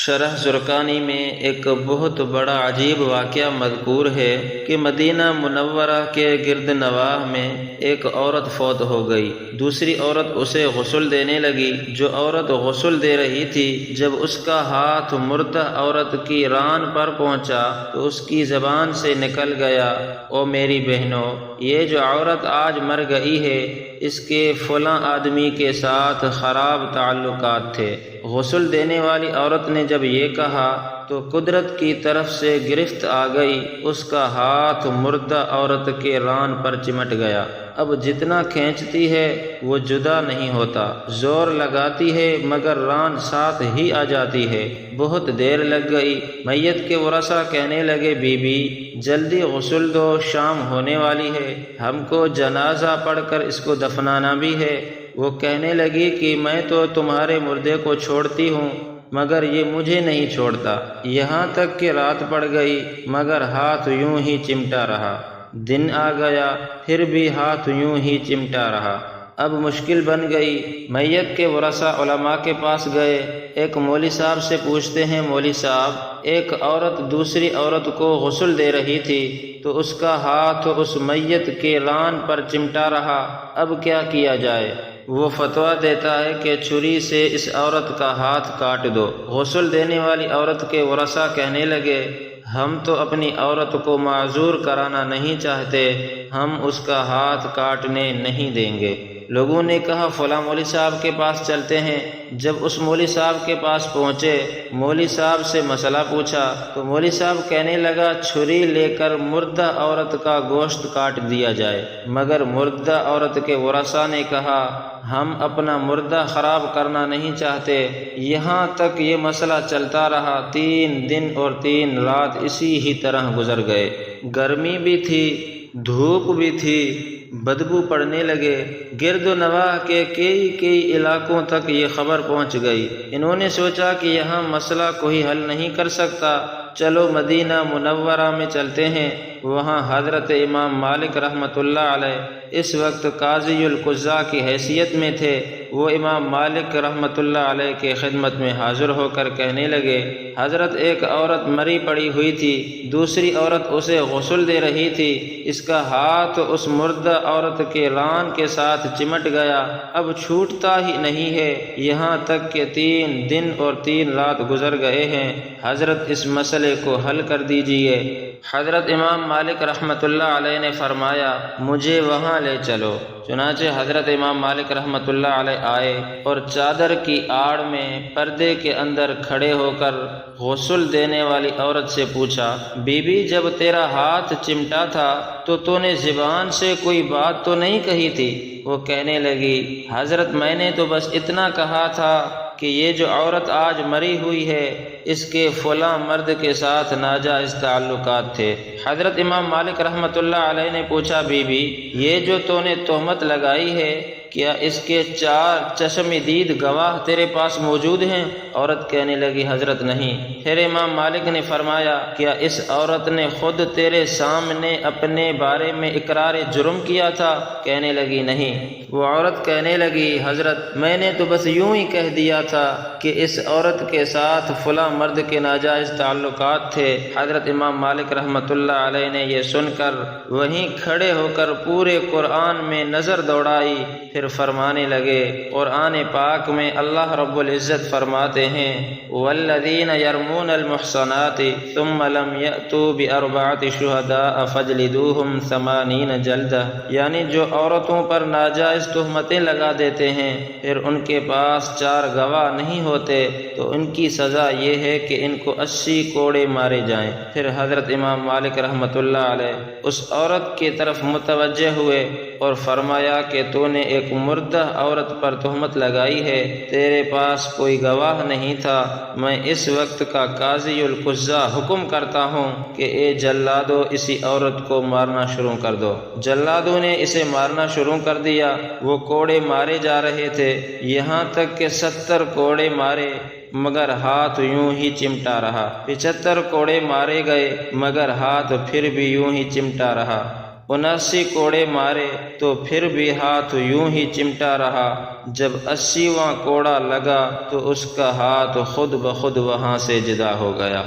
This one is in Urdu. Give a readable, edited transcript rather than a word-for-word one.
شرح زرقانی میں ایک بہت بڑا عجیب واقعہ مذکور ہے کہ مدینہ منورہ کے گرد نواح میں ایک عورت فوت ہو گئی۔ دوسری عورت اسے غسل دینے لگی۔ جو عورت غسل دے رہی تھی، جب اس کا ہاتھ مردہ عورت کی ران پر پہنچا تو اس کی زبان سے نکل گیا، او میری بہنوں، یہ جو عورت آج مر گئی ہے، اس کے فلاں آدمی کے ساتھ خراب تعلقات تھے۔ غسل دینے والی عورت نے جب یہ کہا تو قدرت کی طرف سے گرفت آ گئی، اس کا ہاتھ مردہ عورت کے ران پر چمٹ گیا۔ اب جتنا کھینچتی ہے وہ جدا نہیں ہوتا، زور لگاتی ہے مگر ران ساتھ ہی آ جاتی ہے۔ بہت دیر لگ گئی۔ میت کے ورثاء کہنے لگے، بی بی جلدی غسل دو، شام ہونے والی ہے، ہم کو جنازہ پڑھ کر اس کو دفنانا بھی ہے۔ وہ کہنے لگی کہ میں تو تمہارے مردے کو چھوڑتی ہوں مگر یہ مجھے نہیں چھوڑتا۔ یہاں تک کہ رات پڑ گئی مگر ہاتھ یوں ہی چمٹا رہا۔ دن آ گیا پھر بھی ہاتھ یوں ہی چمٹا رہا۔ اب مشکل بن گئی۔ میت کے ورثاء علماء کے پاس گئے۔ ایک مولوی صاحب سے پوچھتے ہیں، مولوی صاحب، ایک عورت دوسری عورت کو غسل دے رہی تھی تو اس کا ہاتھ اس میت کے ران پر چمٹا رہا، اب کیا کیا جائے؟ وہ فتویٰ دیتا ہے کہ چھری سے اس عورت کا ہاتھ کاٹ دو۔ غسل دینے والی عورت کے ورثاء کہنے لگے، ہم تو اپنی عورت کو معذور کرانا نہیں چاہتے، ہم اس کا ہاتھ کاٹنے نہیں دیں گے۔ لوگوں نے کہا فلاں مولوی صاحب کے پاس چلتے ہیں۔ جب اس مولوی صاحب کے پاس پہنچے، مولوی صاحب سے مسئلہ پوچھا تو مولوی صاحب کہنے لگا، چھری لے کر مردہ عورت کا گوشت کاٹ دیا جائے۔ مگر مردہ عورت کے ورثاء نے کہا، ہم اپنا مردہ خراب کرنا نہیں چاہتے۔ یہاں تک یہ مسئلہ چلتا رہا۔ 3 دن اور 3 رات اسی ہی طرح گزر گئے۔ گرمی بھی تھی، دھوپ بھی تھی، بدبو پڑنے لگے۔ گرد و نواح کے کئی علاقوں تک یہ خبر پہنچ گئی۔ انہوں نے سوچا کہ یہاں مسئلہ کوئی حل نہیں کر سکتا، چلو مدینہ منورہ میں چلتے ہیں۔ وہاں حضرت امام مالک رحمۃ اللہ علیہ اس وقت قاضی القضاء کی حیثیت میں تھے۔ وہ امام مالک رحمۃ اللہ علیہ کے خدمت میں حاضر ہو کر کہنے لگے، حضرت ایک عورت مری پڑی ہوئی تھی، دوسری عورت اسے غسل دے رہی تھی، اس کا ہاتھ اس مردہ عورت کے ران کے ساتھ چمٹ گیا، اب چھوٹتا ہی نہیں ہے، یہاں تک کہ 3 دن اور 3 رات گزر گئے ہیں، حضرت اس مسئلے کو حل کر دیجئے۔ حضرت امام مالک رحمۃ اللہ علیہ نے فرمایا، مجھے وہاں لے چلو۔ چنانچہ حضرت امام مالک رحمۃ اللہ علیہ آئے اور چادر کی آڑ میں پردے کے اندر کھڑے ہو کر غسل دینے والی عورت سے پوچھا، بی بی جب تیرا ہاتھ چمٹا تھا تو نے زبان سے کوئی بات تو نہیں کہی تھی؟ وہ کہنے لگی، حضرت میں نے تو بس اتنا کہا تھا کہ یہ جو عورت آج مری ہوئی ہے اس کے فلاں مرد کے ساتھ ناجائز تعلقات تھے۔ حضرت امام مالک رحمۃ اللہ علیہ نے پوچھا، بی بی یہ جو تو نے تہمت لگائی ہے کیا اس کے 4 چشم دید گواہ تیرے پاس موجود ہیں؟ عورت کہنے لگی، حضرت نہیں۔ پھر امام مالک نے فرمایا، کیا اس عورت نے خود تیرے سامنے اپنے بارے میں اقرار جرم کیا تھا؟ کہنے لگی، نہیں۔ وہ عورت کہنے لگی، حضرت میں نے تو بس یوں ہی کہہ دیا تھا کہ اس عورت کے ساتھ فلاں مرد کے ناجائز تعلقات تھے۔ حضرت امام مالک رحمۃ اللہ علیہ نے یہ سن کر وہیں کھڑے ہو کر پورے قرآن میں نظر دوڑائی، پھر فرمانے لگے، قرآن پاک میں اللہ رب العزت فرماتے ہیں، والذین یرمون المحصنات ثم لم یأتوا بأربعة شہداء فاجلدوہم 80 جلدہ، یعنی جو عورتوں پر ناجائز تہمتیں لگا دیتے ہیں پھر ان کے پاس 4 گواہ نہیں ہوتے تو ان کی سزا یہ ہے کہ ان کو 80 کوڑے مارے جائیں۔ پھر حضرت امام مالک رحمۃ اللہ علیہ اس عورت کی طرف متوجہ ہوئے اور فرمایا کہ تو نے ایک مردہ عورت پر تہمت لگائی ہے، تیرے پاس کوئی گواہ نہیں تھا، میں اس وقت کا قاضی القضاء حکم کرتا ہوں کہ اے جلادو اسی عورت کو مارنا شروع کر دو۔ جلادوں نے اسے مارنا شروع کر دیا۔ وہ کوڑے مارے جا رہے تھے، یہاں تک کہ 70 کوڑے مارے مگر ہاتھ یوں ہی چمٹا رہا۔ 75 کوڑے مارے گئے مگر ہاتھ پھر بھی یوں ہی چمٹا رہا۔ 79 کوڑے مارے تو پھر بھی ہاتھ یوں ہی چمٹا رہا۔ جب 80واں کوڑا لگا تو اس کا ہاتھ خود بخود وہاں سے جدا ہو گیا۔